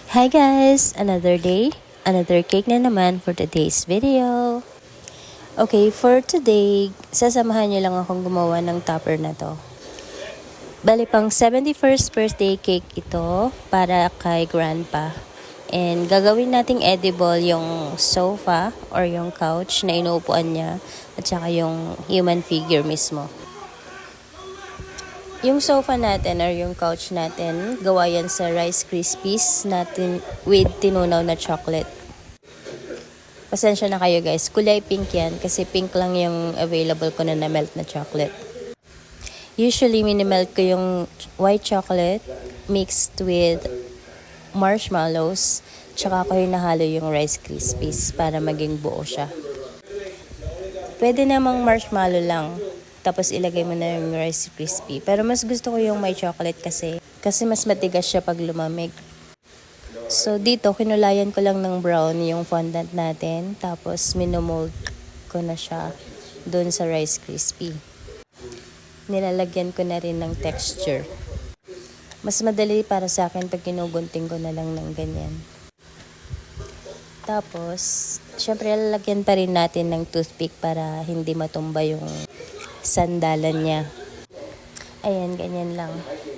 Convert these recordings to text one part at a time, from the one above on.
Hi guys! Another day, another cake na naman for today's video. Okay, for today, sasamahan niyo lang akong gumawa ng topper na to. Bali pang 71st birthday cake ito para kay grandpa. And gagawin nating edible yung sofa or yung couch na inuupuan niya at saka yung human figure mismo. Yung sofa natin or yung couch natin, gawa yan sa Rice Krispies natin with tinunaw na chocolate. Pasensya na kayo guys, kulay pink yan kasi pink lang yung available ko na melt na chocolate. Usually, minimelt ko yung white chocolate mixed with marshmallows, tsaka ko hinahalo yung Rice Krispies para maging buo siya. Pwede namang marshmallow lang. Tapos ilagay mo na yung Rice Krispie. Pero mas gusto ko yung may chocolate kasi mas matigas siya pag lumamig. So dito, kinulayan ko lang ng brown yung fondant natin. Tapos minomold ko na siya doon sa Rice Krispie. Nilalagyan ko na rin ng texture. Mas madali para sa akin pag kinugunting ko na lang ng ganyan. Tapos, syempre lalagyan pa rin natin ng toothpick para hindi matumba yung sandalan niya. Ayan, ganyan lang.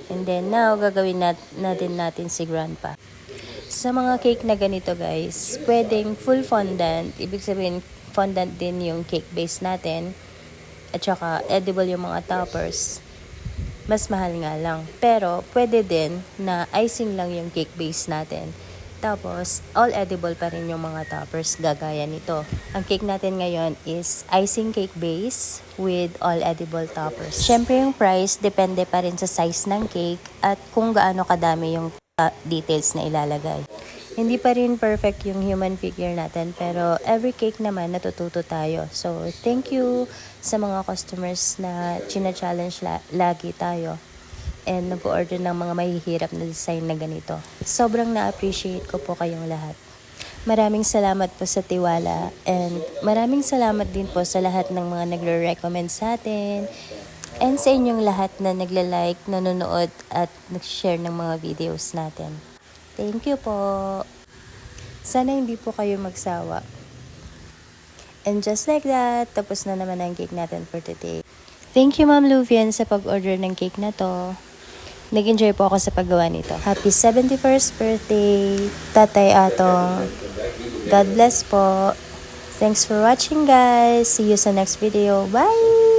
And then now, gagawin natin si grandpa. Sa mga cake na ganito guys, pwedeng full fondant. Ibig sabihin, fondant din yung cake base natin. At saka edible yung mga toppers. Mas mahal nga lang. Pero pwede din na icing lang yung cake base natin. Tapos, all edible pa rin yung mga toppers gagaya nito. Ang cake natin ngayon is icing cake base with all edible toppers. Siyempre yung price, depende pa rin sa size ng cake at kung gaano kadami yung details na ilalagay. Hindi pa rin perfect yung human figure natin, pero every cake naman natututo tayo. So, thank you sa mga customers na china-challenge lagi tayo. And nag-order ng mga mahihirap na design na ganito. Sobrang na-appreciate ko po kayong lahat. Maraming salamat po sa tiwala and maraming salamat din po sa lahat ng mga nagre-recommend sa atin and sa inyong lahat na nagla-like, nanonood at nag-share ng mga videos natin. Thank you po. Sana hindi po kayo magsawa. And just like that, tapos na naman ang cake natin for today. Thank you Ma'am Luvian sa pag-order ng cake na to. Nag-enjoy po ako sa paggawa nito. Happy 71st birthday, Tatay Atong. God bless po. Thanks for watching guys. See you sa next video. Bye!